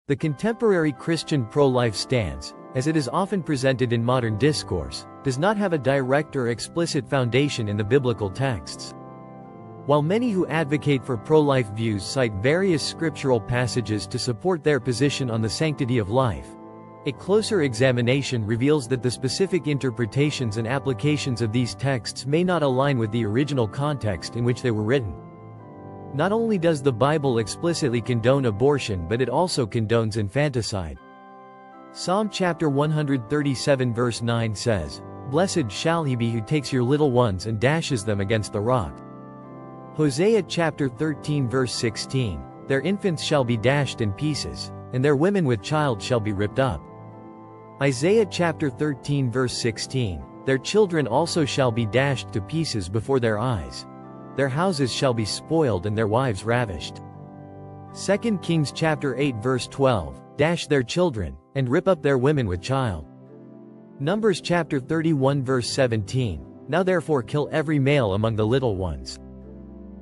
The contemporary Christian pro-life stance, as it is often presented in modern discourse, does not have a direct or explicit foundation in the biblical texts. While many who advocate for pro-life views cite various scriptural passages to support their position on the sanctity of life, a closer examination reveals that the specific interpretations and applications of these texts may not align with the original context in which they were written. Not only does the Bible explicitly condone abortion, but it also condones infanticide. Psalm chapter 137 verse 9 says, "Blessed shall he be who takes your little ones and dashes them against the rock." Hosea chapter 13 verse 16, "Their infants shall be dashed in pieces, and their women with child shall be ripped up." Isaiah chapter 13 verse 16, "Their children also shall be dashed to pieces before their eyes. Their houses shall be spoiled and their wives ravished." 2 Kings chapter 8 verse 12, "Dash their children, and rip up their women with child." Numbers chapter 31 verse 17, "Now therefore kill every male among the little ones."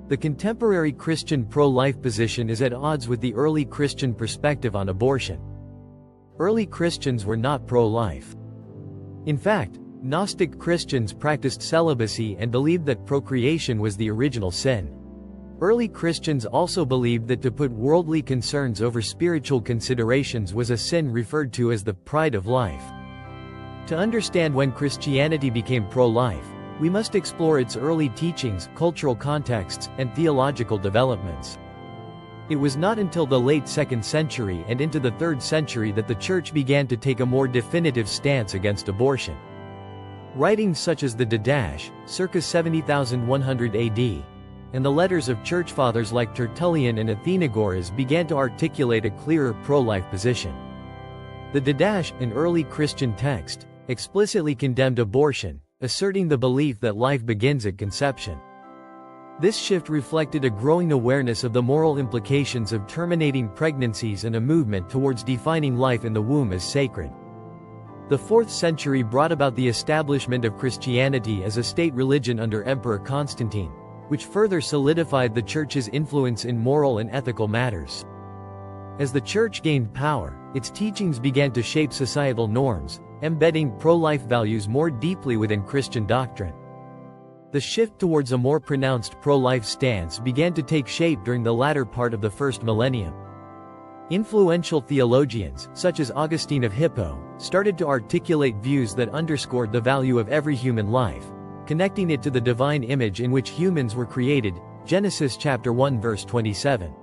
The contemporary Christian pro-life position is at odds with the early Christian perspective on abortion. Early Christians were not pro-life. In fact, Gnostic Christians practiced celibacy and believed that procreation was the original sin. Early Christians also believed that to put worldly concerns over spiritual considerations was a sin referred to as the pride of life. To understand when Christianity became pro-life, we must explore its early teachings, cultural contexts, and theological developments. It was not until the late 2nd century and into the 3rd century that the Church began to take a more definitive stance against abortion. Writings such as the Didache, circa 70,100 AD, and the letters of Church Fathers like Tertullian and Athenagoras began to articulate a clearer pro-life position. The Didache, an early Christian text, explicitly condemned abortion, asserting the belief that life begins at conception. This shift reflected a growing awareness of the moral implications of terminating pregnancies and a movement towards defining life in the womb as sacred. The 4th century brought about the establishment of Christianity as a state religion under Emperor Constantine, which further solidified the Church's influence in moral and ethical matters. As the Church gained power, its teachings began to shape societal norms, embedding pro-life values more deeply within Christian doctrine. The shift towards a more pronounced pro-life stance began to take shape during the latter part of the 1st millennium. Influential theologians, such as Augustine of Hippo, started to articulate views that underscored the value of every human life, connecting it to the divine image in which humans were created, Genesis chapter 1 verse 27.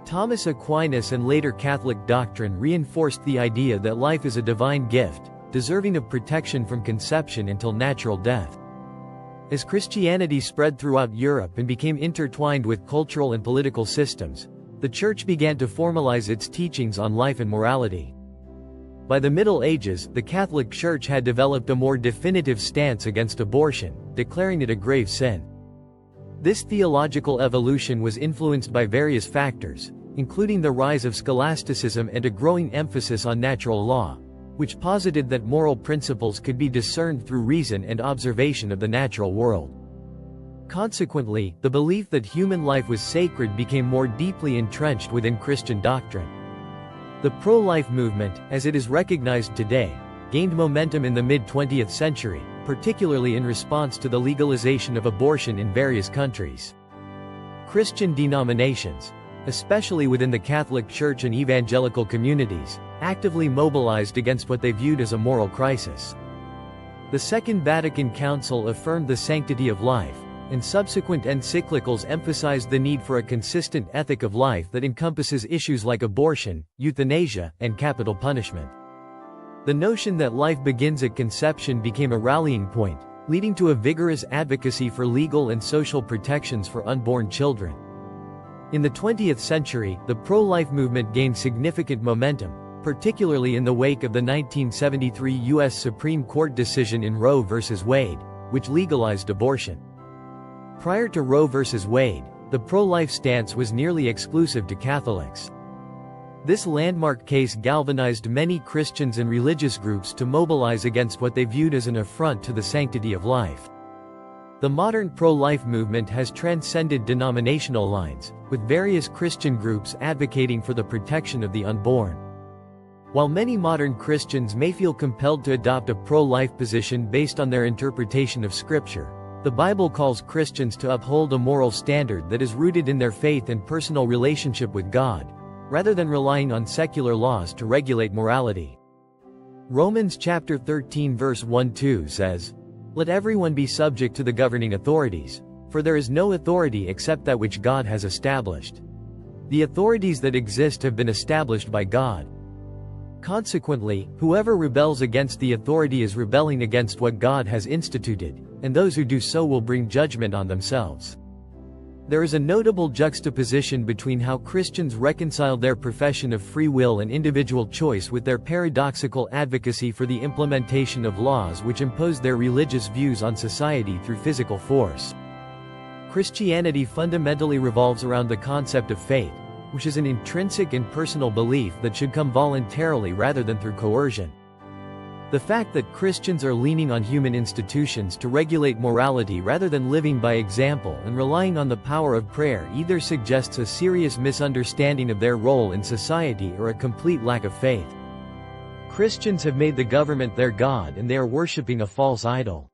Thomas Aquinas and later Catholic doctrine reinforced the idea that life is a divine gift, deserving of protection from conception until natural death. As Christianity spread throughout Europe and became intertwined with cultural and political systems, the Church began to formalize its teachings on life and morality. By the Middle Ages, the Catholic Church had developed a more definitive stance against abortion, declaring it a grave sin. This theological evolution was influenced by various factors, including the rise of scholasticism and a growing emphasis on natural law, which posited that moral principles could be discerned through reason and observation of the natural world. Consequently, the belief that human life was sacred became more deeply entrenched within Christian doctrine. The pro-life movement, as it is recognized today, gained momentum in the mid-20th century, particularly in response to the legalization of abortion in various countries. Christian denominations, especially within the Catholic Church and evangelical communities, actively mobilized against what they viewed as a moral crisis. The Second Vatican Council affirmed the sanctity of life, and subsequent encyclicals emphasized the need for a consistent ethic of life that encompasses issues like abortion, euthanasia, and capital punishment. The notion that life begins at conception became a rallying point, leading to a vigorous advocacy for legal and social protections for unborn children. In the 20th century, the pro-life movement gained significant momentum, particularly in the wake of the 1973 U.S. Supreme Court decision in Roe v. Wade, which legalized abortion. Prior to Roe v. Wade, the pro-life stance was nearly exclusive to Catholics. This landmark case galvanized many Christians and religious groups to mobilize against what they viewed as an affront to the sanctity of life. The modern pro-life movement has transcended denominational lines, with various Christian groups advocating for the protection of the unborn. While many modern Christians may feel compelled to adopt a pro-life position based on their interpretation of Scripture, the Bible calls Christians to uphold a moral standard that is rooted in their faith and personal relationship with God, rather than relying on secular laws to regulate morality. Romans chapter 13 verse 1-2 says, "Let everyone be subject to the governing authorities, for there is no authority except that which God has established. The authorities that exist have been established by God. Consequently, whoever rebels against the authority is rebelling against what God has instituted, and those who do so will bring judgment on themselves." There is a notable juxtaposition between how Christians reconcile their profession of free will and individual choice with their paradoxical advocacy for the implementation of laws which impose their religious views on society through physical force. Christianity fundamentally revolves around the concept of faith, which is an intrinsic and personal belief that should come voluntarily rather than through coercion. The fact that Christians are leaning on human institutions to regulate morality rather than living by example and relying on the power of prayer either suggests a serious misunderstanding of their role in society or a complete lack of faith. Christians have made the government their god and they are worshipping a false idol.